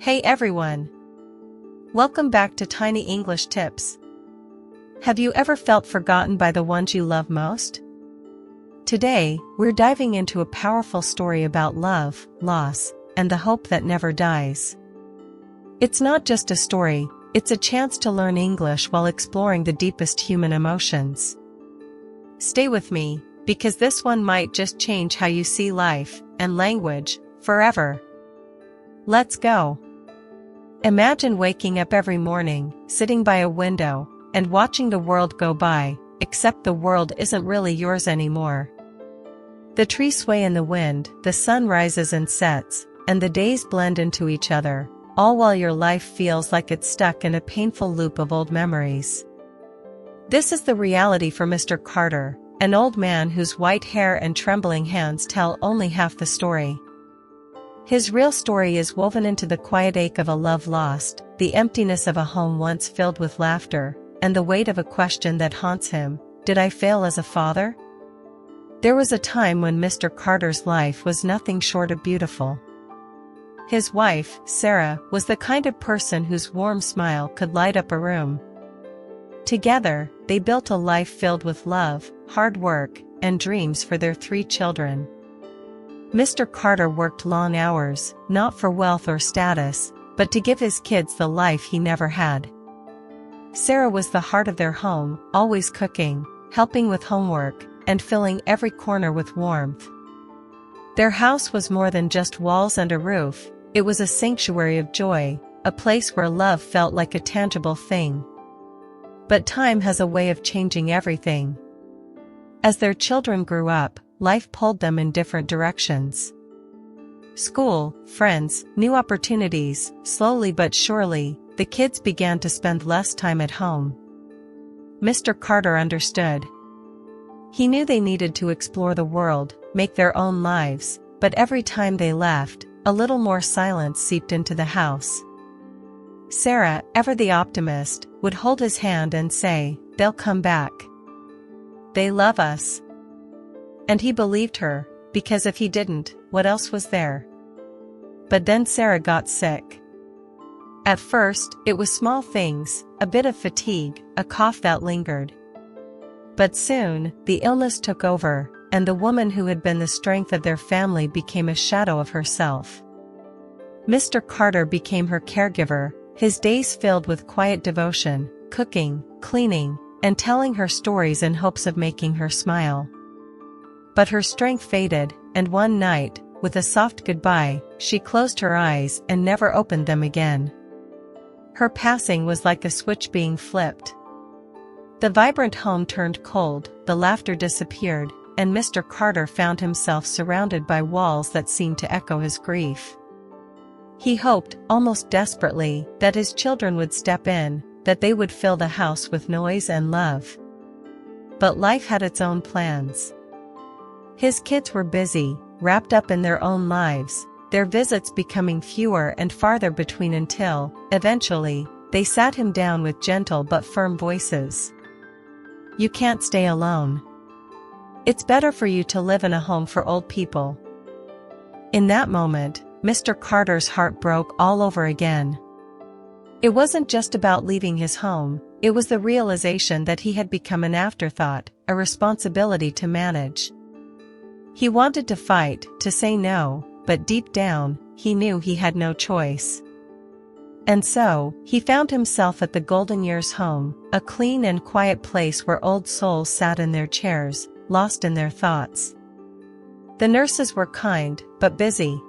Hey everyone! Welcome back to Tiny English Tips. Have you ever felt forgotten by the ones you love most? Today, we're diving into a powerful story about love, loss, and the hope that never dies. It's not just a story, it's a chance to learn English while exploring the deepest human emotions. Stay with me, because this one might just change how you see life and language forever. Let's go. Imagine waking up every morning, sitting by a window, and watching the world go by, except the world isn't really yours anymore. The trees sway in the wind, the sun rises and sets, and the days blend into each other, all while your life feels like it's stuck in a painful loop of old memories. This is the reality for Mr. Carter, an old man whose white hair and trembling hands tell only half the story. His real story is woven into the quiet ache of a love lost, the emptiness of a home once filled with laughter, and the weight of a question that haunts him: did I fail as a father? There was a time when Mr. Carter's life was nothing short of beautiful. His wife, Sarah, was the kind of person whose warm smile could light up a room. Together, they built a life filled with love, hard work, and dreams for their 3 children. Mr. Carter worked long hours, not for wealth or status, but to give his kids the life he never had. Sarah was the heart of their home, always cooking, helping with homework, and filling every corner with warmth. Their house was more than just walls and a roof, it was a sanctuary of joy, a place where love felt like a tangible thing. But time has a way of changing everything. As their children grew up, life pulled them in different directions. School, friends, new opportunities, slowly but surely, the kids began to spend less time at home. Mr. Carter understood. He knew they needed to explore the world, make their own lives, but every time they left, a little more silence seeped into the house. Sarah, ever the optimist, would hold his hand and say, "They'll come back. They love us." And he believed her, because if he didn't, what else was there? But then Sarah got sick. At first, it was small things, a bit of fatigue, a cough that lingered. But soon, the illness took over, and the woman who had been the strength of their family became a shadow of herself. Mr. Carter became her caregiver, his days filled with quiet devotion, cooking, cleaning, and telling her stories in hopes of making her smile. But her strength faded, and one night, with a soft goodbye, she closed her eyes and never opened them again. Her passing was like a switch being flipped. The vibrant home turned cold, the laughter disappeared, and Mr. Carter found himself surrounded by walls that seemed to echo his grief. He hoped, almost desperately, that his children would step in, that they would fill the house with noise and love. But life had its own plans. His kids were busy, wrapped up in their own lives, their visits becoming fewer and farther between until, eventually, they sat him down with gentle but firm voices. "You can't stay alone. It's better for you to live in a home for old people." In that moment, Mr. Carter's heart broke all over again. It wasn't just about leaving his home, it was the realization that he had become an afterthought, a responsibility to manage. He wanted to fight, to say no, but deep down, he knew he had no choice. And so, he found himself at the Golden Years home, a clean and quiet place where old souls sat in their chairs, lost in their thoughts. The nurses were kind, but busy.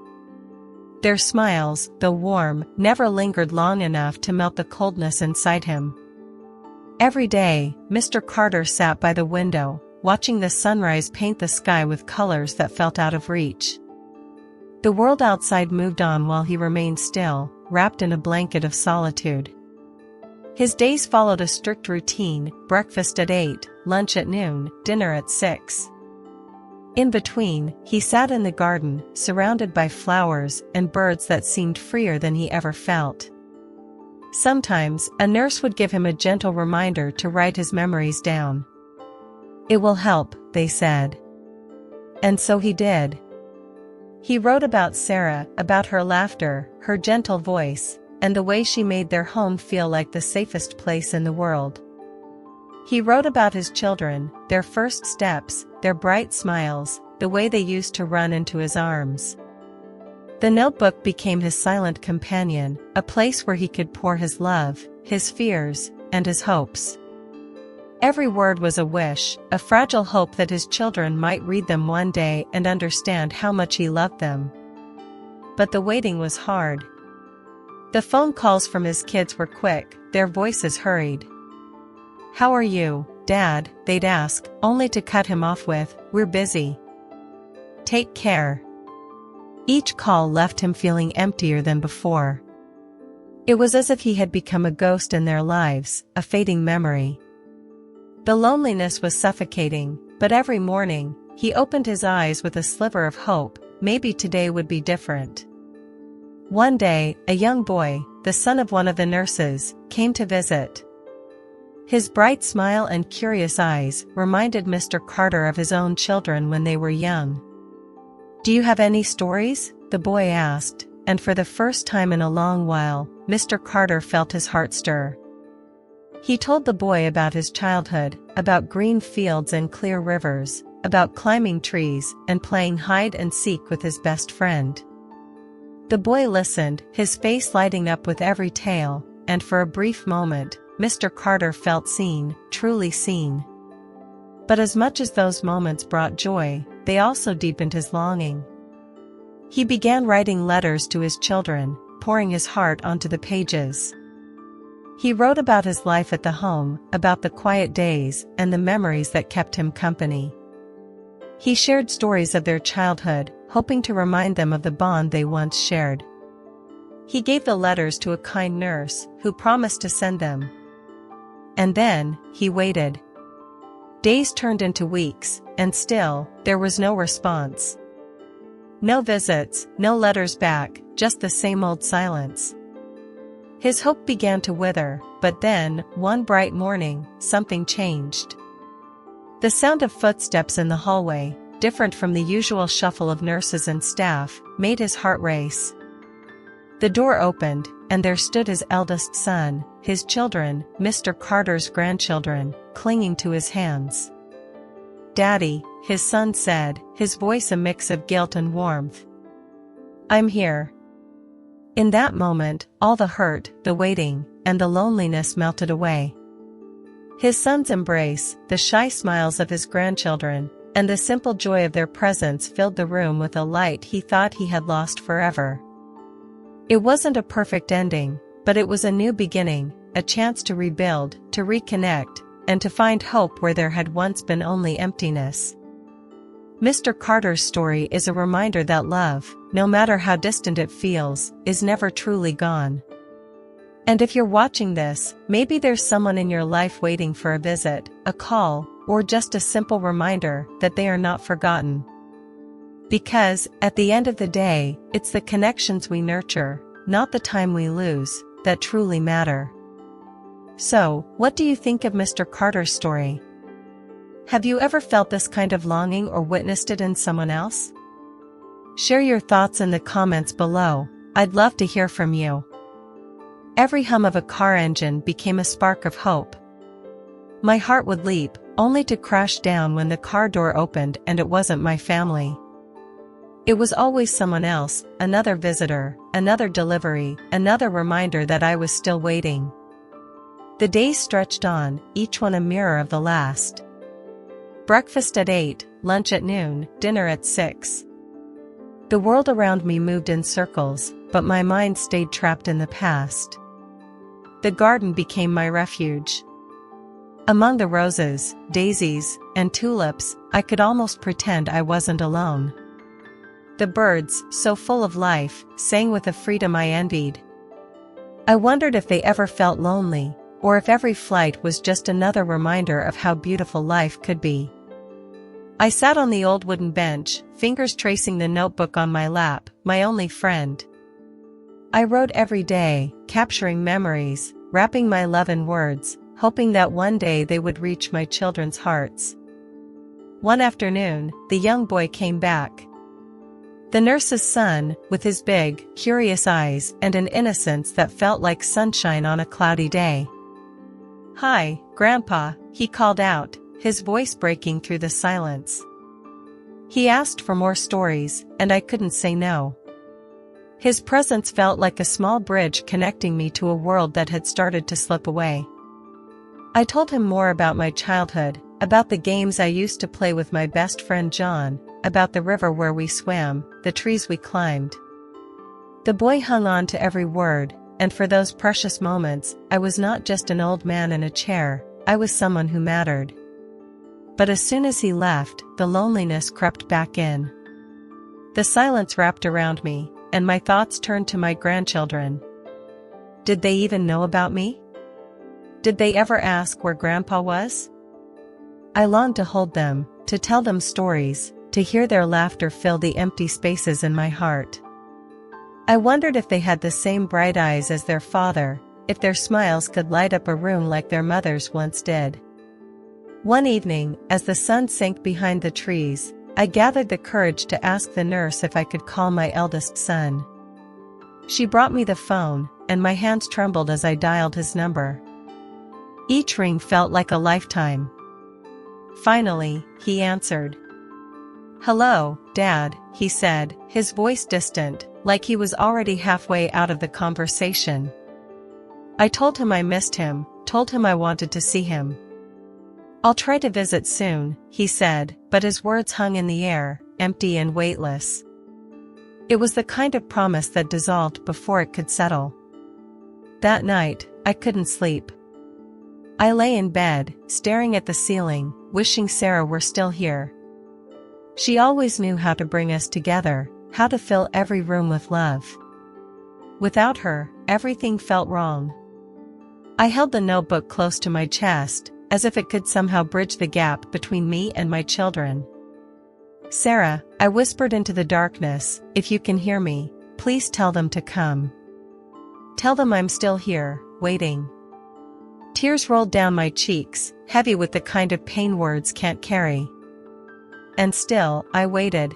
Their smiles, though warm, never lingered long enough to melt the coldness inside him. Every day, Mr. Carter sat by the window, watching the sunrise paint the sky with colors that felt out of reach. The world outside moved on while he remained still, wrapped in a blanket of solitude. His days followed a strict routine: breakfast at 8, lunch at noon, dinner at 6. In between, he sat in the garden, surrounded by flowers and birds that seemed freer than he ever felt. Sometimes, a nurse would give him a gentle reminder to write his memories down. "It will help," they said. And so he did. He wrote about Sarah, about her laughter, her gentle voice, and the way she made their home feel like the safest place in the world. He wrote about his children, their first steps, their bright smiles, the way they used to run into his arms. The notebook became his silent companion, a place where he could pour his love, his fears, and his hopes. Every word was a wish, a fragile hope that his children might read them one day and understand how much he loved them. But the waiting was hard. The phone calls from his kids were quick, their voices hurried. "How are you, Dad?" they'd ask, only to cut him off with, "We're busy. Take care." Each call left him feeling emptier than before. It was as if he had become a ghost in their lives, a fading memory. The loneliness was suffocating, but every morning, he opened his eyes with a sliver of hope. Maybe today would be different. One day, a young boy, the son of one of the nurses, came to visit. His bright smile and curious eyes reminded Mr. Carter of his own children when they were young. "Do you have any stories?" the boy asked, and for the first time in a long while, Mr. Carter felt his heart stir. He told the boy about his childhood, about green fields and clear rivers, about climbing trees and playing hide and seek with his best friend. The boy listened, his face lighting up with every tale, and for a brief moment, Mr. Carter felt seen, truly seen. But as much as those moments brought joy, they also deepened his longing. He began writing letters to his children, pouring his heart onto the pages. He wrote about his life at the home, about the quiet days and the memories that kept him company. He shared stories of their childhood, hoping to remind them of the bond they once shared. He gave the letters to a kind nurse, who promised to send them. And then, he waited. Days turned into weeks, and still, there was no response. No visits, no letters back, just the same old silence. His hope began to wither, but then, one bright morning, something changed. The sound of footsteps in the hallway, different from the usual shuffle of nurses and staff, made his heart race. The door opened, and there stood his eldest son, his children, Mr. Carter's grandchildren, clinging to his hands. "Daddy," his son said, his voice a mix of guilt and warmth. "I'm here." In that moment, all the hurt, the waiting, and the loneliness melted away. His son's embrace, the shy smiles of his grandchildren, and the simple joy of their presence filled the room with a light he thought he had lost forever. It wasn't a perfect ending, but it was a new beginning, a chance to rebuild, to reconnect, and to find hope where there had once been only emptiness. Mr. Carter's story is a reminder that love, no matter how distant it feels, is never truly gone. And if you're watching this, maybe there's someone in your life waiting for a visit, a call, or just a simple reminder that they are not forgotten. Because, at the end of the day, it's the connections we nurture, not the time we lose, that truly matter. So, what do you think of Mr. Carter's story? Have you ever felt this kind of longing or witnessed it in someone else? Share your thoughts in the comments below. I'd love to hear from you. Every hum of a car engine became a spark of hope. My heart would leap, only to crash down when the car door opened and it wasn't my family. It was always someone else, another visitor, another delivery, another reminder that I was still waiting. The days stretched on, each one a mirror of the last. Breakfast at 8, lunch at noon, dinner at 6. The world around me moved in circles, but my mind stayed trapped in the past. The garden became my refuge. Among the roses, daisies, and tulips, I could almost pretend I wasn't alone. The birds, so full of life, sang with a freedom I envied. I wondered if they ever felt lonely, or if every flight was just another reminder of how beautiful life could be. I sat on the old wooden bench, fingers tracing the notebook on my lap, my only friend. I wrote every day, capturing memories, wrapping my love in words, hoping that one day they would reach my children's hearts. One afternoon, the young boy came back. The nurse's son, with his big, curious eyes and an innocence that felt like sunshine on a cloudy day. "Hi, Grandpa," he called out, his voice breaking through the silence. He asked for more stories, and I couldn't say no. His presence felt like a small bridge connecting me to a world that had started to slip away. I told him more about my childhood, about the games I used to play with my best friend John, about the river where we swam, the trees we climbed. The boy hung on to every word, and for those precious moments, I was not just an old man in a chair, I was someone who mattered. But as soon as he left, the loneliness crept back in. The silence wrapped around me, and my thoughts turned to my grandchildren. Did they even know about me? Did they ever ask where Grandpa was? I longed to hold them, to tell them stories, to hear their laughter fill the empty spaces in my heart. I wondered if they had the same bright eyes as their father, if their smiles could light up a room like their mother's once did. One evening, as the sun sank behind the trees, I gathered the courage to ask the nurse if I could call my eldest son. She brought me the phone, and my hands trembled as I dialed his number. Each ring felt like a lifetime. Finally, he answered. "Hello, Dad," he said, his voice distant, like he was already halfway out of the conversation. I told him I missed him, told him I wanted to see him. "I'll try to visit soon," he said, but his words hung in the air, empty and weightless. It was the kind of promise that dissolved before it could settle. That night, I couldn't sleep. I lay in bed, staring at the ceiling, wishing Sarah were still here. She always knew how to bring us together, how to fill every room with love. Without her, everything felt wrong. I held the notebook close to my chest, as if it could somehow bridge the gap between me and my children. "Sarah," I whispered into the darkness, "if you can hear me, please tell them to come. Tell them I'm still here, waiting." Tears rolled down my cheeks, heavy with the kind of pain words can't carry. And still, I waited.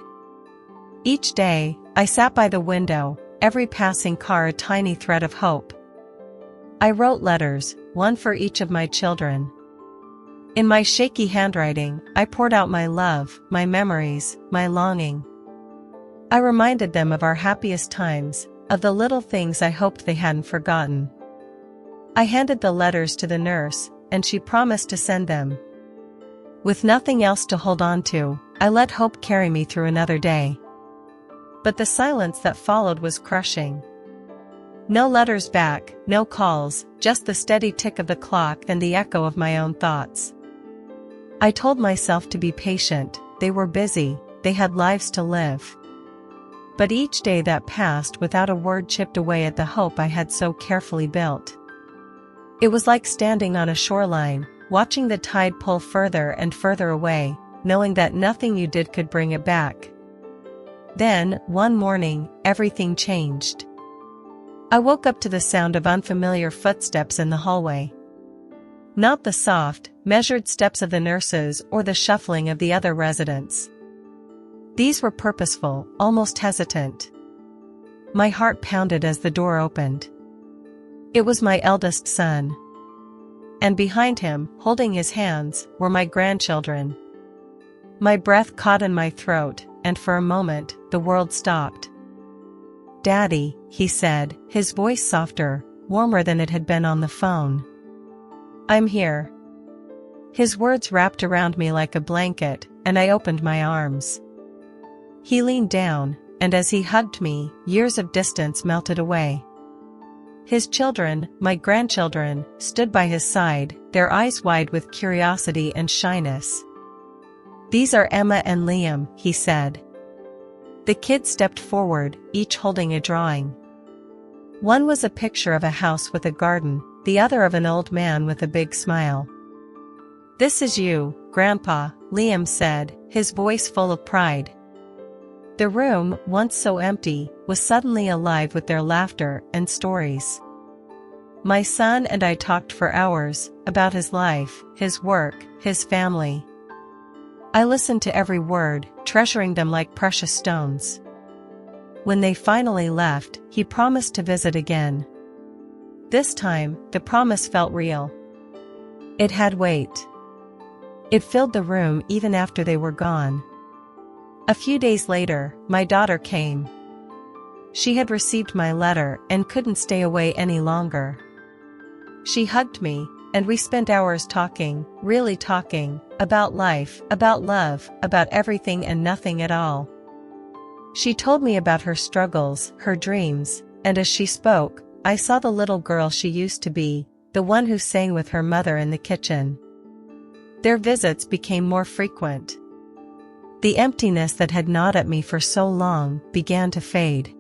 Each day, I sat by the window, every passing car a tiny thread of hope. I wrote letters, one for each of my children. In my shaky handwriting, I poured out my love, my memories, my longing. I reminded them of our happiest times, of the little things I hoped they hadn't forgotten. I handed the letters to the nurse, and she promised to send them. With nothing else to hold on to, I let hope carry me through another day. But the silence that followed was crushing. No letters back, no calls, just the steady tick of the clock and the echo of my own thoughts. I told myself to be patient, they were busy, they had lives to live. But each day that passed without a word chipped away at the hope I had so carefully built. It was like standing on a shoreline, watching the tide pull further and further away, knowing that nothing you did could bring it back. Then, one morning, everything changed. I woke up to the sound of unfamiliar footsteps in the hallway. Not the soft, measured steps of the nurses or the shuffling of the other residents. These were purposeful, almost hesitant. My heart pounded as the door opened. It was my eldest son. And behind him, holding his hands, were my grandchildren. My breath caught in my throat, and for a moment, the world stopped. "Daddy," he said, his voice softer, warmer than it had been on the phone. "I'm here." His words wrapped around me like a blanket, and I opened my arms. He leaned down, and as he hugged me, years of distance melted away. His children, my grandchildren, stood by his side, their eyes wide with curiosity and shyness. "These are Emma and Liam," he said. The kids stepped forward, each holding a drawing. One was a picture of a house with a garden, the other of an old man with a big smile. "This is you, Grandpa," Liam said, his voice full of pride. The room, once so empty, was suddenly alive with their laughter and stories. My son and I talked for hours, about his life, his work, his family. I listened to every word, treasuring them like precious stones. When they finally left, he promised to visit again. This time, the promise felt real. It had weight. It filled the room even after they were gone. A few days later, my daughter came. She had received my letter and couldn't stay away any longer. She hugged me, and we spent hours talking, really talking, about life, about love, about everything and nothing at all. She told me about her struggles, her dreams, and as she spoke, I saw the little girl she used to be, the one who sang with her mother in the kitchen. Their visits became more frequent. The emptiness that had gnawed at me for so long began to fade.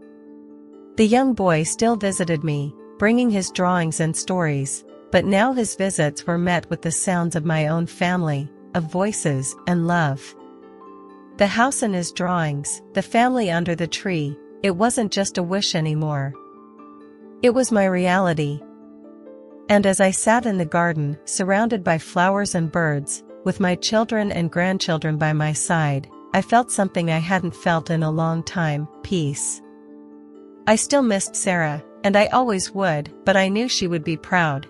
The young boy still visited me, bringing his drawings and stories, but now his visits were met with the sounds of my own family, of voices and love. The house and his drawings, the family under the tree, it wasn't just a wish anymore. It was my reality. And as I sat in the garden, surrounded by flowers and birds, with my children and grandchildren by my side, I felt something I hadn't felt in a long time, peace. I still missed Sarah, and I always would, but I knew she would be proud.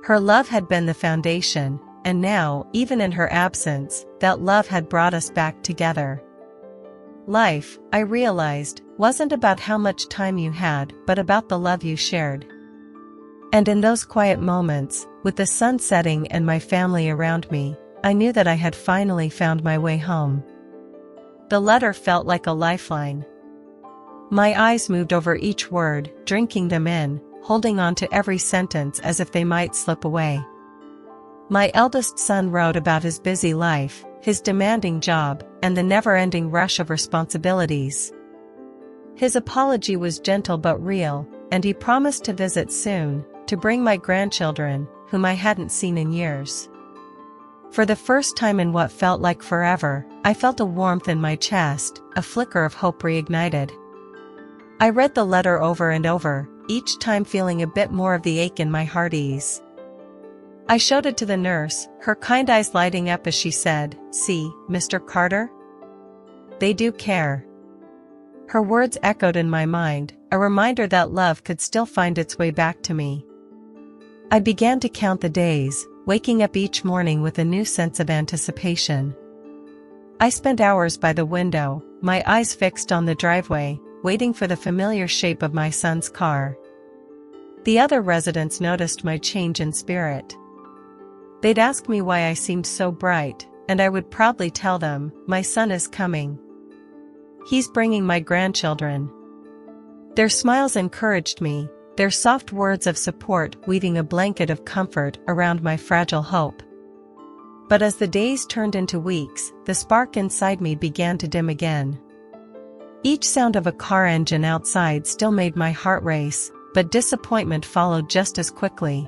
Her love had been the foundation, and now, even in her absence, that love had brought us back together. Life, I realized, wasn't about how much time you had, but about the love you shared. And in those quiet moments, with the sun setting and my family around me, I knew that I had finally found my way home. The letter felt like a lifeline. My eyes moved over each word, drinking them in, holding on to every sentence as if they might slip away. My eldest son wrote about his busy life, his demanding job, and the never-ending rush of responsibilities. His apology was gentle but real, and he promised to visit soon, to bring my grandchildren, whom I hadn't seen in years. For the first time in what felt like forever, I felt a warmth in my chest, a flicker of hope reignited. I read the letter over and over, each time feeling a bit more of the ache in my heart ease. I showed it to the nurse, her kind eyes lighting up as she said, "See, Mr. Carter? They do care." Her words echoed in my mind, a reminder that love could still find its way back to me. I began to count the days, waking up each morning with a new sense of anticipation. I spent hours by the window, my eyes fixed on the driveway, waiting for the familiar shape of my son's car. The other residents noticed my change in spirit. They'd ask me why I seemed so bright, and I would proudly tell them, "My son is coming. He's bringing my grandchildren." Their smiles encouraged me, their soft words of support weaving a blanket of comfort around my fragile hope. But as the days turned into weeks, the spark inside me began to dim again. Each sound of a car engine outside still made my heart race, but disappointment followed just as quickly.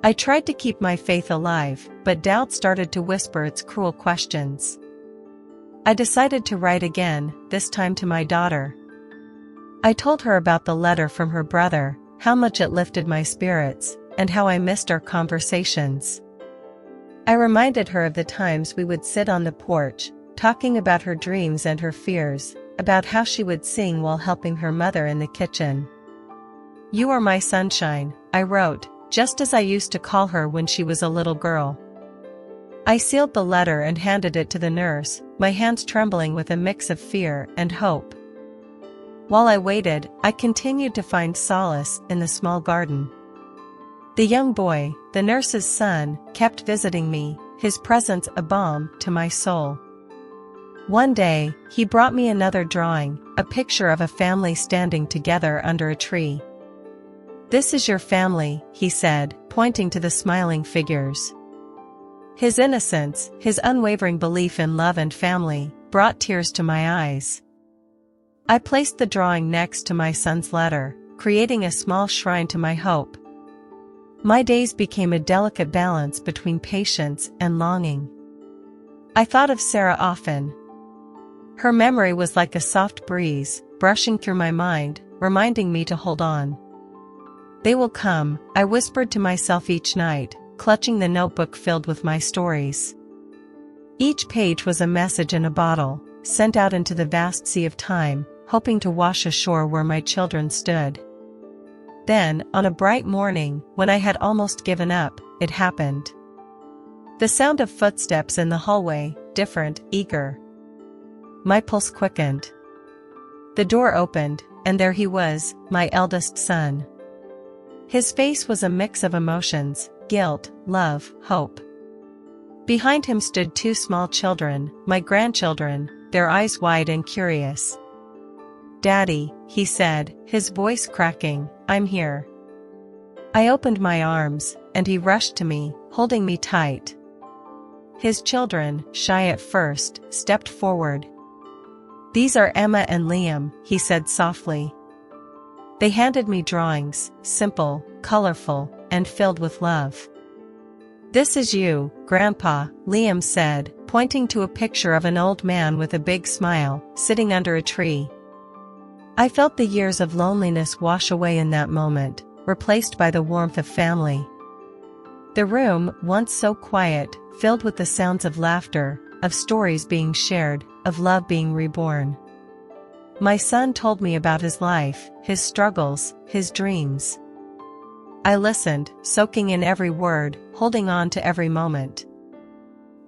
I tried to keep my faith alive, but doubt started to whisper its cruel questions. I decided to write again, this time to my daughter. I told her about the letter from her brother, how much it lifted my spirits, and how I missed our conversations. I reminded her of the times we would sit on the porch, talking about her dreams and her fears, about how she would sing while helping her mother in the kitchen. "You are my sunshine," I wrote, just as I used to call her when she was a little girl. I sealed the letter and handed it to the nurse, my hands trembling with a mix of fear and hope. While I waited, I continued to find solace in the small garden. The young boy, the nurse's son, kept visiting me, his presence a balm to my soul. One day, he brought me another drawing, a picture of a family standing together under a tree. "This is your family," he said, pointing to the smiling figures. His innocence, his unwavering belief in love and family, brought tears to my eyes. I placed the drawing next to my son's letter, creating a small shrine to my hope. My days became a delicate balance between patience and longing. I thought of Sarah often. Her memory was like a soft breeze, brushing through my mind, reminding me to hold on. "They will come," I whispered to myself each night, clutching the notebook filled with my stories. Each page was a message in a bottle, sent out into the vast sea of time, hoping to wash ashore where my children stood. Then, on a bright morning, when I had almost given up, it happened. The sound of footsteps in the hallway, different, eager. My pulse quickened. The door opened, and there he was, my eldest son. His face was a mix of emotions, guilt, love, hope. Behind him stood two small children, my grandchildren, their eyes wide and curious. "Daddy," he said, his voice cracking, "I'm here." I opened my arms, and he rushed to me, holding me tight. His children, shy at first, stepped forward. "These are Emma and Liam," he said softly. They handed me drawings, simple, colorful, and filled with love. "This is you, Grandpa," Liam said, pointing to a picture of an old man with a big smile, sitting under a tree. I felt the years of loneliness wash away in that moment, replaced by the warmth of family. The room, once so quiet, filled with the sounds of laughter, of stories being shared, of love being reborn. My son told me about his life, his struggles, his dreams. I listened, soaking in every word, holding on to every moment.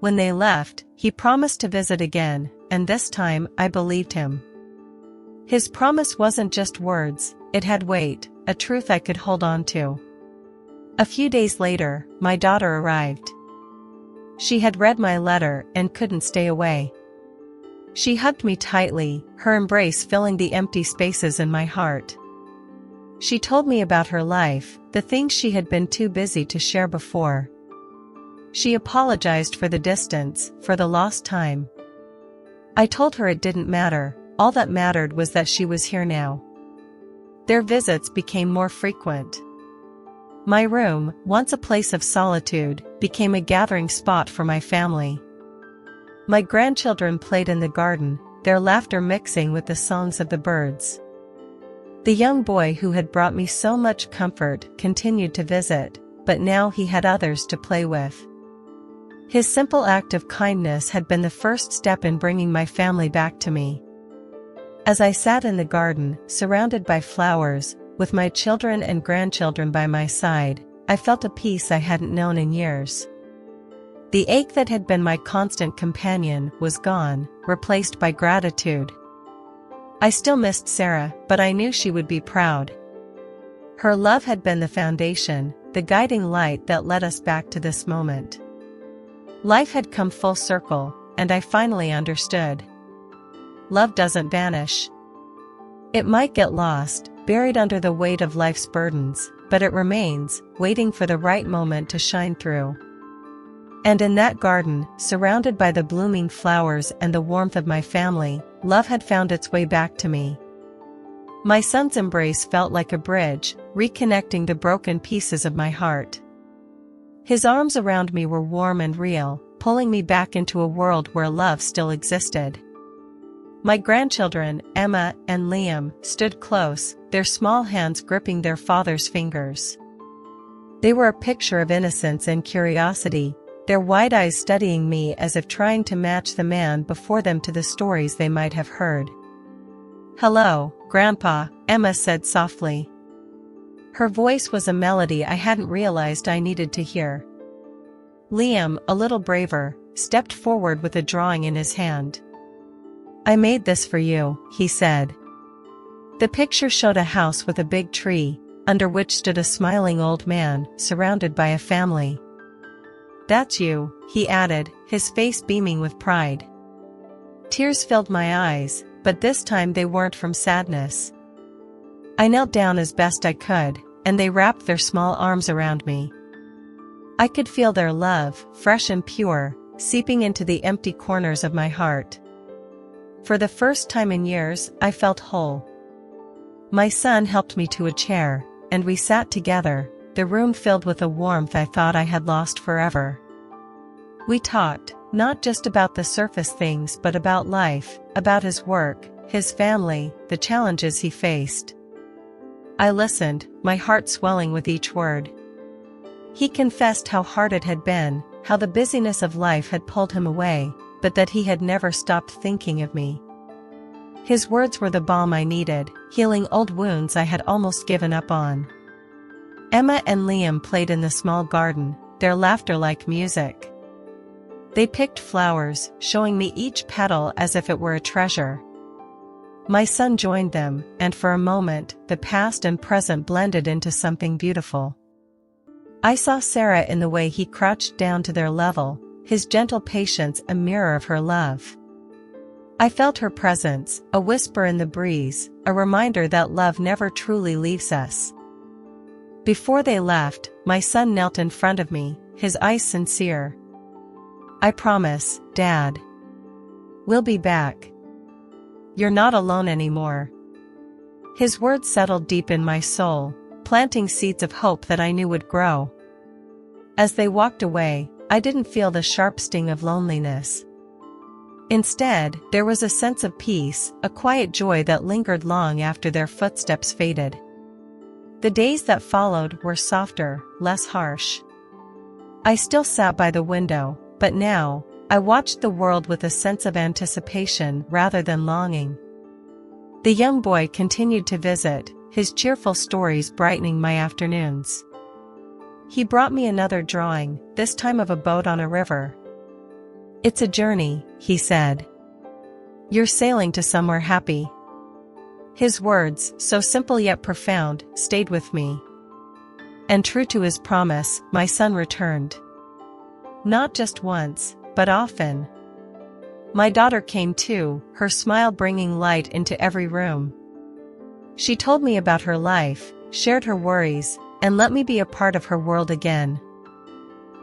When they left, he promised to visit again, and this time I believed him. His promise wasn't just words, it had weight, a truth I could hold on to. A few days later, my daughter arrived. She had read my letter and couldn't stay away. She hugged me tightly, her embrace filling the empty spaces in my heart. She told me about her life, the things she had been too busy to share before. She apologized for the distance, for the lost time. I told her it didn't matter, all that mattered was that she was here now. Their visits became more frequent. My room, once a place of solitude, became a gathering spot for my family. My grandchildren played in the garden, their laughter mixing with the songs of the birds. The young boy who had brought me so much comfort continued to visit, but now he had others to play with. His simple act of kindness had been the first step in bringing my family back to me. As I sat in the garden, surrounded by flowers, with my children and grandchildren by my side, I felt a peace I hadn't known in years. The ache that had been my constant companion was gone, replaced by gratitude. I still missed Sarah, but I knew she would be proud. Her love had been the foundation, the guiding light that led us back to this moment. Life had come full circle, and I finally understood. Love doesn't vanish. It might get lost, buried under the weight of life's burdens, but it remains, waiting for the right moment to shine through. And in that garden, surrounded by the blooming flowers and the warmth of my family, love had found its way back to me. My son's embrace felt like a bridge, reconnecting the broken pieces of my heart. His arms around me were warm and real, pulling me back into a world where love still existed. My grandchildren, Emma and Liam, stood close, their small hands gripping their father's fingers. They were a picture of innocence and curiosity, their wide eyes studying me as if trying to match the man before them to the stories they might have heard. "Hello, Grandpa," Emma said softly. Her voice was a melody I hadn't realized I needed to hear. Liam, a little braver, stepped forward with a drawing in his hand. "I made this for you," he said. The picture showed a house with a big tree, under which stood a smiling old man, surrounded by a family. "That's you," he added, his face beaming with pride. Tears filled my eyes, but this time they weren't from sadness. I knelt down as best I could, and they wrapped their small arms around me. I could feel their love, fresh and pure, seeping into the empty corners of my heart. For the first time in years, I felt whole. My son helped me to a chair, and we sat together, the room filled with a warmth I thought I had lost forever. We talked, not just about the surface things but about life, about his work, his family, the challenges he faced. I listened, my heart swelling with each word. He confessed how hard it had been, how the busyness of life had pulled him away, but that he had never stopped thinking of me. His words were the balm I needed, healing old wounds I had almost given up on. Emma and Liam played in the small garden, their laughter like music. They picked flowers, showing me each petal as if it were a treasure. My son joined them, and for a moment, the past and present blended into something beautiful. I saw Sarah in the way he crouched down to their level, his gentle patience a mirror of her love. I felt her presence, a whisper in the breeze, a reminder that love never truly leaves us. Before they left, my son knelt in front of me, his eyes sincere. "I promise, Dad. We'll be back. You're not alone anymore." His words settled deep in my soul, planting seeds of hope that I knew would grow. As they walked away, I didn't feel the sharp sting of loneliness. Instead, there was a sense of peace, a quiet joy that lingered long after their footsteps faded. The days that followed were softer, less harsh. I still sat by the window, but now, I watched the world with a sense of anticipation rather than longing. The young boy continued to visit, his cheerful stories brightening my afternoons. He brought me another drawing, this time of a boat on a river. "It's a journey," he said. "You're sailing to somewhere happy." His words, so simple yet profound, stayed with me. And true to his promise, my son returned. Not just once, but often. My daughter came too, her smile bringing light into every room. She told me about her life, shared her worries, and let me be a part of her world again.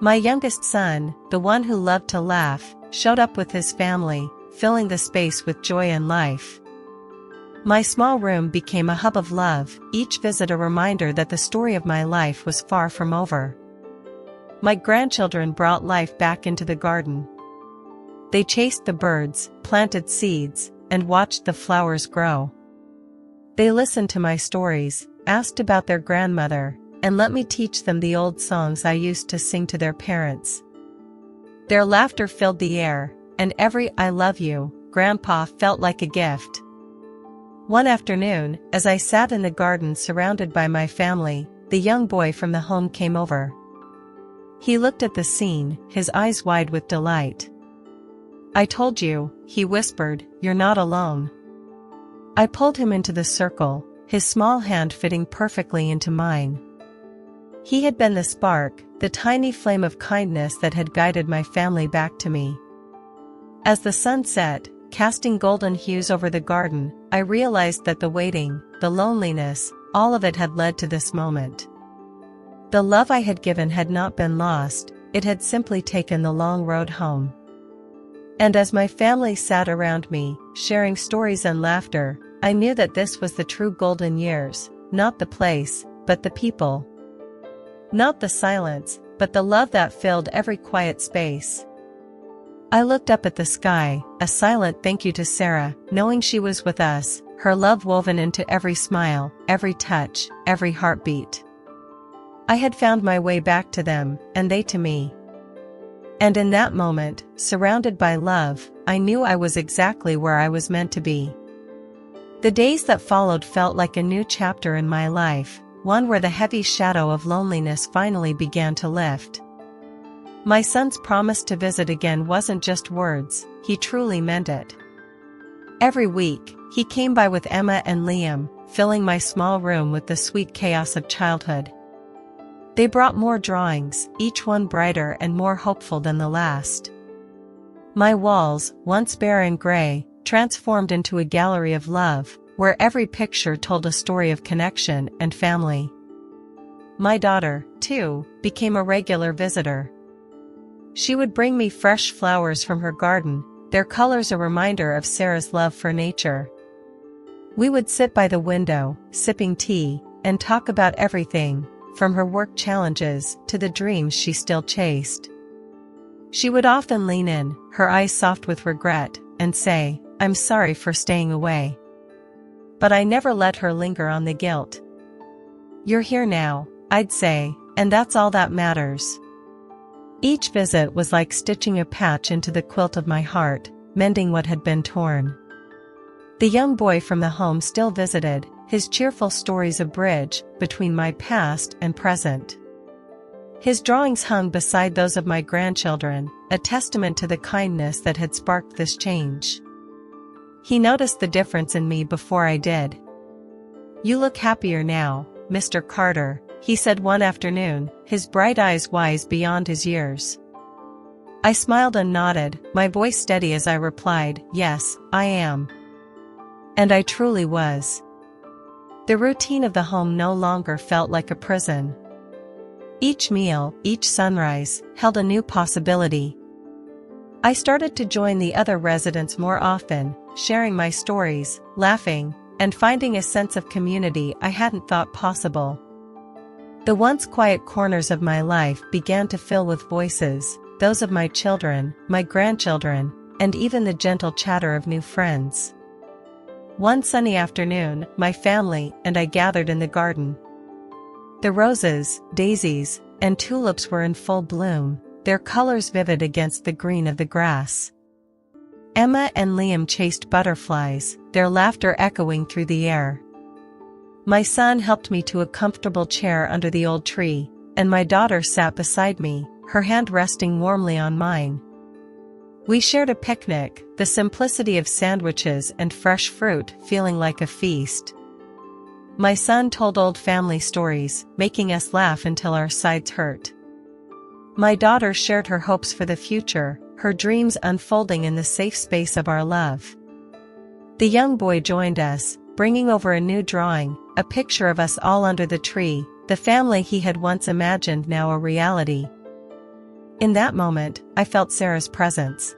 My youngest son, the one who loved to laugh, showed up with his family, filling the space with joy and life. My small room became a hub of love, each visit a reminder that the story of my life was far from over. My grandchildren brought life back into the garden. They chased the birds, planted seeds, and watched the flowers grow. They listened to my stories, asked about their grandmother, and let me teach them the old songs I used to sing to their parents. Their laughter filled the air, and every "I love you, Grandpa" felt like a gift. One afternoon, as I sat in the garden surrounded by my family, the young boy from the home came over. He looked at the scene, his eyes wide with delight. "I told you," he whispered, "you're not alone." I pulled him into the circle, his small hand fitting perfectly into mine. He had been the spark, the tiny flame of kindness that had guided my family back to me. As the sun set, casting golden hues over the garden, I realized that the waiting, the loneliness, all of it had led to this moment. The love I had given had not been lost, it had simply taken the long road home. And as my family sat around me, sharing stories and laughter, I knew that this was the true golden years, not the place, but the people. Not the silence, but the love that filled every quiet space. I looked up at the sky, a silent thank you to Sarah, knowing she was with us, her love woven into every smile, every touch, every heartbeat. I had found my way back to them, and they to me. And in that moment, surrounded by love, I knew I was exactly where I was meant to be. The days that followed felt like a new chapter in my life, one where the heavy shadow of loneliness finally began to lift. My son's promise to visit again wasn't just words, he truly meant it. Every week, he came by with Emma and Liam, filling my small room with the sweet chaos of childhood. They brought more drawings, each one brighter and more hopeful than the last. My walls, once bare and gray, transformed into a gallery of love, where every picture told a story of connection and family. My daughter, too, became a regular visitor. She would bring me fresh flowers from her garden, their colors a reminder of Sarah's love for nature. We would sit by the window, sipping tea, and talk about everything, from her work challenges to the dreams she still chased. She would often lean in, her eyes soft with regret, and say, "I'm sorry for staying away." But I never let her linger on the guilt. "You're here now," I'd say, "and that's all that matters." Each visit was like stitching a patch into the quilt of my heart, mending what had been torn. The young boy from the home still visited, his cheerful stories a bridge between my past and present. His drawings hung beside those of my grandchildren, a testament to the kindness that had sparked this change. He noticed the difference in me before I did. "You look happier now, Mr. Carter," he said one afternoon, his bright eyes wise beyond his years. I smiled and nodded, my voice steady as I replied, "Yes, I am." And I truly was. The routine of the home no longer felt like a prison. Each meal, each sunrise, held a new possibility. I started to join the other residents more often, sharing my stories, laughing, and finding a sense of community I hadn't thought possible. The once quiet corners of my life began to fill with voices, those of my children, my grandchildren, and even the gentle chatter of new friends. One sunny afternoon, my family and I gathered in the garden. The roses, daisies, and tulips were in full bloom, their colors vivid against the green of the grass. Emma and Liam chased butterflies, their laughter echoing through the air. My son helped me to a comfortable chair under the old tree, and my daughter sat beside me, her hand resting warmly on mine. We shared a picnic, the simplicity of sandwiches and fresh fruit feeling like a feast. My son told old family stories, making us laugh until our sides hurt. My daughter shared her hopes for the future, her dreams unfolding in the safe space of our love. The young boy joined us, bringing over a new drawing, a picture of us all under the tree, the family he had once imagined now a reality. In that moment, I felt Sarah's presence.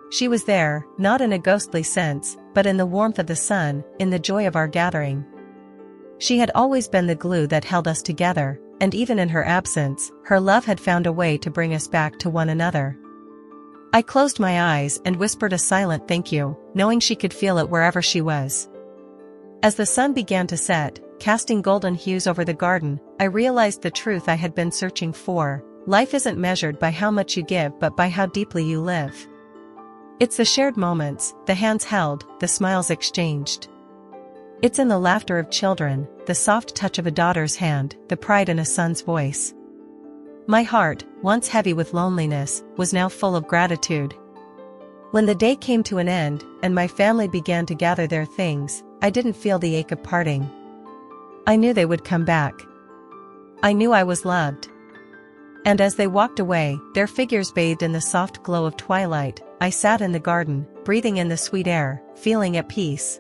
She was there, not in a ghostly sense, but in the warmth of the sun, in the joy of our gathering. She had always been the glue that held us together, and even in her absence, her love had found a way to bring us back to one another. I closed my eyes and whispered a silent thank you, knowing she could feel it wherever she was. As the sun began to set, casting golden hues over the garden, I realized the truth I had been searching for. Life isn't measured by how much you give but by how deeply you live. It's the shared moments, the hands held, the smiles exchanged. It's in the laughter of children, the soft touch of a daughter's hand, the pride in a son's voice. My heart, once heavy with loneliness, was now full of gratitude. When the day came to an end, and my family began to gather their things, I didn't feel the ache of parting. I knew they would come back. I knew I was loved. And as they walked away, their figures bathed in the soft glow of twilight, I sat in the garden, breathing in the sweet air, feeling at peace.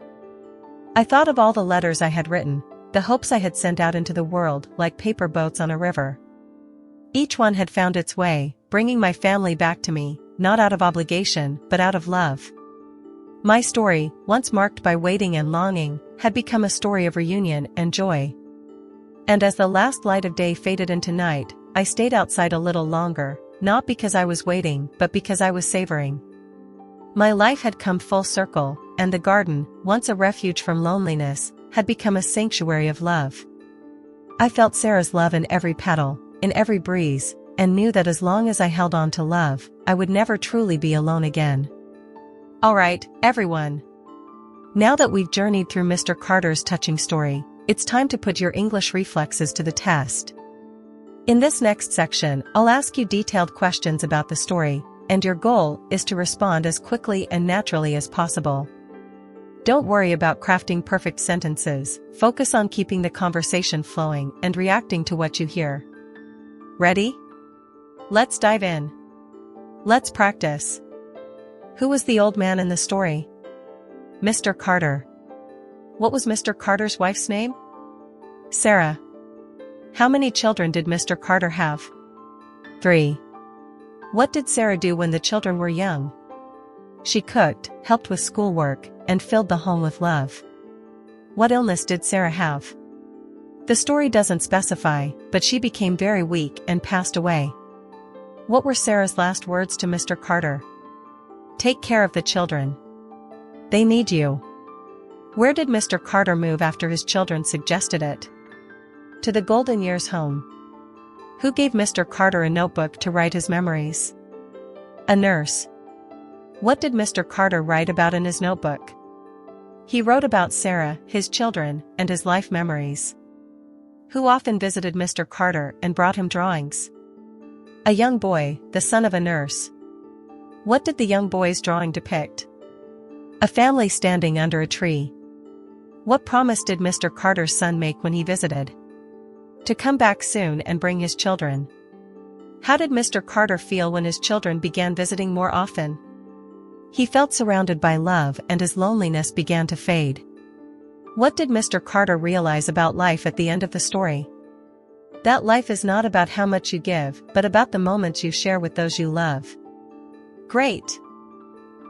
I thought of all the letters I had written, the hopes I had sent out into the world like paper boats on a river. Each one had found its way, bringing my family back to me, not out of obligation, but out of love. My story, once marked by waiting and longing, had become a story of reunion and joy. And as the last light of day faded into night, I stayed outside a little longer, not because I was waiting, but because I was savoring. My life had come full circle, and the garden, once a refuge from loneliness, had become a sanctuary of love. I felt Sarah's love in every petal, in every breeze, and knew that as long as I held on to love, I would never truly be alone again. Alright, everyone. Now that we've journeyed through Mr. Carter's touching story, it's time to put your English reflexes to the test. In this next section, I'll ask you detailed questions about the story, and your goal is to respond as quickly and naturally as possible. Don't worry about crafting perfect sentences, focus on keeping the conversation flowing and reacting to what you hear. Ready? Let's dive in. Let's practice. Who was the old man in the story? Mr. Carter. What was Mr. Carter's wife's name? Sarah. How many children did Mr. Carter have? 3. What did Sarah do when the children were young? She cooked, helped with schoolwork, and filled the home with love. What illness did Sarah have? The story doesn't specify, but she became very weak and passed away. What were Sarah's last words to Mr. Carter? Take care of the children. They need you. Where did Mr. Carter move after his children suggested it? To the Golden Years home. Who gave Mr. Carter a notebook to write his memories? A nurse. What did Mr. Carter write about in his notebook? He wrote about Sarah, his children, and his life memories. Who often visited Mr. Carter and brought him drawings? A young boy, the son of a nurse. What did the young boy's drawing depict? A family standing under a tree. What promise did Mr. Carter's son make when he visited? To come back soon and bring his children. How did Mr. Carter feel when his children began visiting more often? He felt surrounded by love and his loneliness began to fade. What did Mr. Carter realize about life at the end of the story? That life is not about how much you give, but about the moments you share with those you love. Great!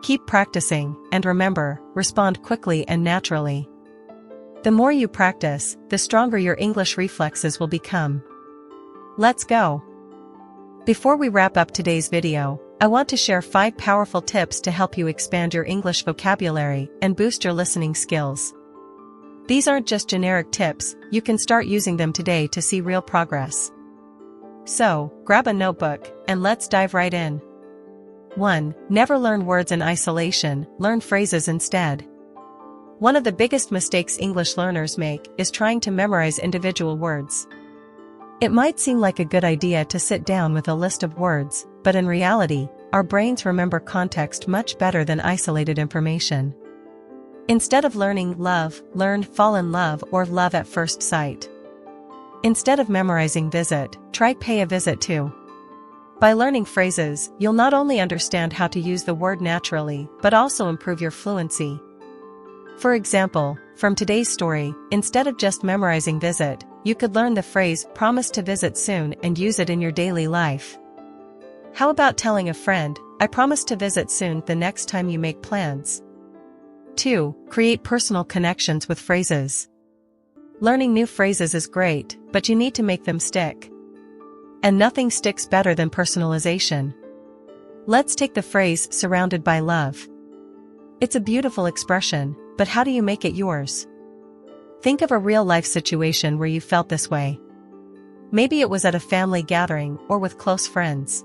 Keep practicing, and remember, respond quickly and naturally. The more you practice, the stronger your English reflexes will become. Let's go! Before we wrap up today's video, I want to share 5 powerful tips to help you expand your English vocabulary and boost your listening skills. These aren't just generic tips, you can start using them today to see real progress. So, grab a notebook, and let's dive right in. 1. Never learn words in isolation, learn phrases instead. One of the biggest mistakes English learners make is trying to memorize individual words. It might seem like a good idea to sit down with a list of words, but in reality, our brains remember context much better than isolated information. Instead of learning love, learn fall in love or love at first sight. Instead of memorizing visit, try pay a visit to. By learning phrases, you'll not only understand how to use the word naturally, but also improve your fluency. For example, from today's story, instead of just memorizing visit, you could learn the phrase promise to visit soon and use it in your daily life. How about telling a friend, I promise to visit soon the next time you make plans? 2. Create personal connections with phrases. Learning new phrases is great, but you need to make them stick. And nothing sticks better than personalization. Let's take the phrase surrounded by love. It's a beautiful expression, but how do you make it yours? Think of a real-life situation where you felt this way. Maybe it was at a family gathering or with close friends.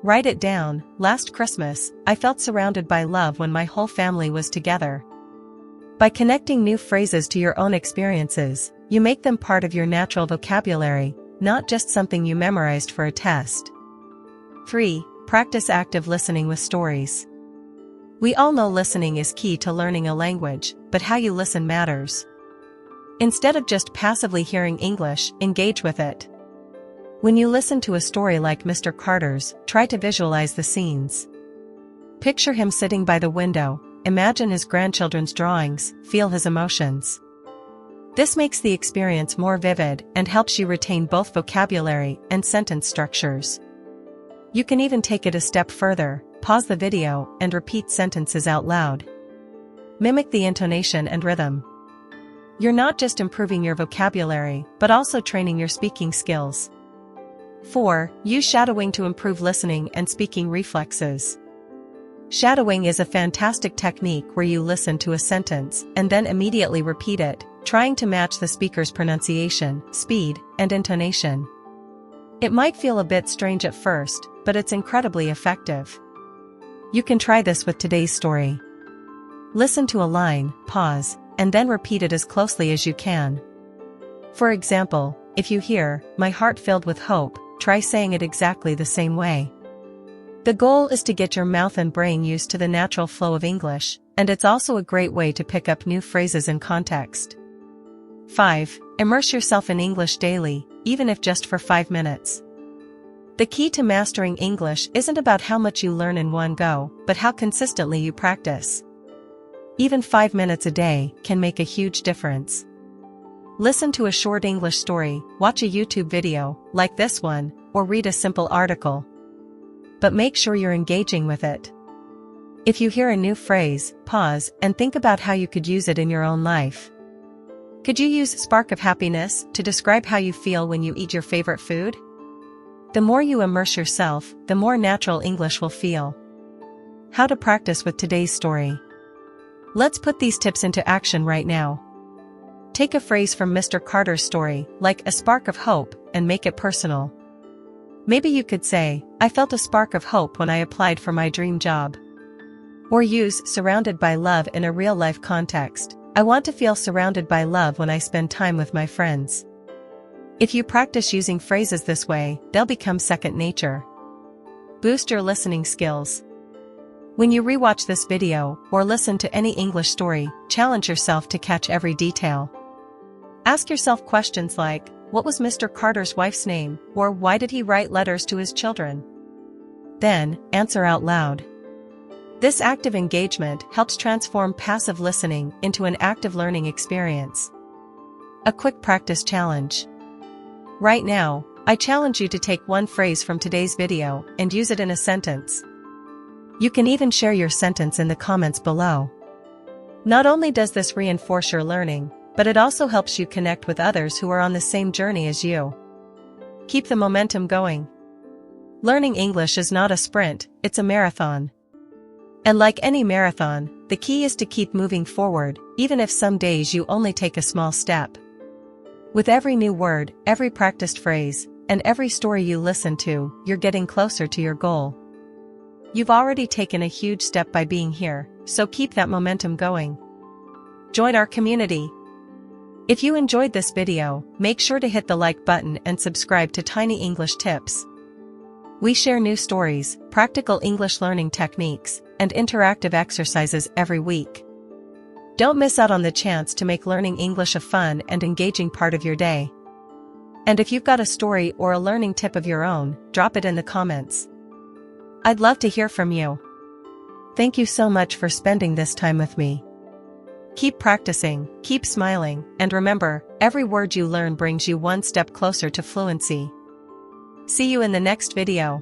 Write it down. Last Christmas, I felt surrounded by love when my whole family was together. By connecting new phrases to your own experiences, you make them part of your natural vocabulary, not just something you memorized for a test. 3. Practice active listening with stories. We all know listening is key to learning a language, but how you listen matters. Instead of just passively hearing English, engage with it. When you listen to a story like Mr. Carter's, try to visualize the scenes. Picture him sitting by the window, imagine his grandchildren's drawings, feel his emotions. This makes the experience more vivid and helps you retain both vocabulary and sentence structures. You can even take it a step further, pause the video and repeat sentences out loud. Mimic the intonation and rhythm. You're not just improving your vocabulary, but also training your speaking skills. 4. Use shadowing to improve listening and speaking reflexes. Shadowing is a fantastic technique where you listen to a sentence and then immediately repeat it, trying to match the speaker's pronunciation, speed, and intonation. It might feel a bit strange at first, but it's incredibly effective. You can try this with today's story. Listen to a line, pause, and then repeat it as closely as you can. For example, if you hear, my heart filled with hope, try saying it exactly the same way. The goal is to get your mouth and brain used to the natural flow of English, and it's also a great way to pick up new phrases in context. 5. Immerse yourself in English daily, even if just for 5 minutes. The key to mastering English isn't about how much you learn in one go, but how consistently you practice. Even 5 minutes a day can make a huge difference. Listen to a short English story, watch a YouTube video, like this one, or read a simple article. But make sure you're engaging with it. If you hear a new phrase, pause and think about how you could use it in your own life. Could you use spark of happiness to describe how you feel when you eat your favorite food? The more you immerse yourself, the more natural English will feel. How to practice with today's story. Let's put these tips into action right now. Take a phrase from Mr. Carter's story, like a spark of hope, and make it personal. Maybe you could say, I felt a spark of hope when I applied for my dream job. Or use surrounded by love in a real-life context. I want to feel surrounded by love when I spend time with my friends. If you practice using phrases this way, they'll become second nature. Boost your listening skills. When you rewatch this video, or listen to any English story, challenge yourself to catch every detail. Ask yourself questions like, what was Mr. Carter's wife's name, or why did he write letters to his children? Then, answer out loud. This active engagement helps transform passive listening into an active learning experience. A quick practice challenge. Right now, I challenge you to take one phrase from today's video and use it in a sentence. You can even share your sentence in the comments below. Not only does this reinforce your learning, but it also helps you connect with others who are on the same journey as you. Keep the momentum going. Learning English is not a sprint, it's a marathon. And like any marathon, the key is to keep moving forward, even if some days you only take a small step. With every new word, every practiced phrase, and every story you listen to, you're getting closer to your goal. You've already taken a huge step by being here, so keep that momentum going. Join our community. If you enjoyed this video, make sure to hit the like button and subscribe to Tiny English Tips. We share new stories, practical English learning techniques, and interactive exercises every week. Don't miss out on the chance to make learning English a fun and engaging part of your day. And if you've got a story or a learning tip of your own, drop it in the comments. I'd love to hear from you. Thank you so much for spending this time with me. Keep practicing, keep smiling, and remember, every word you learn brings you one step closer to fluency. See you in the next video.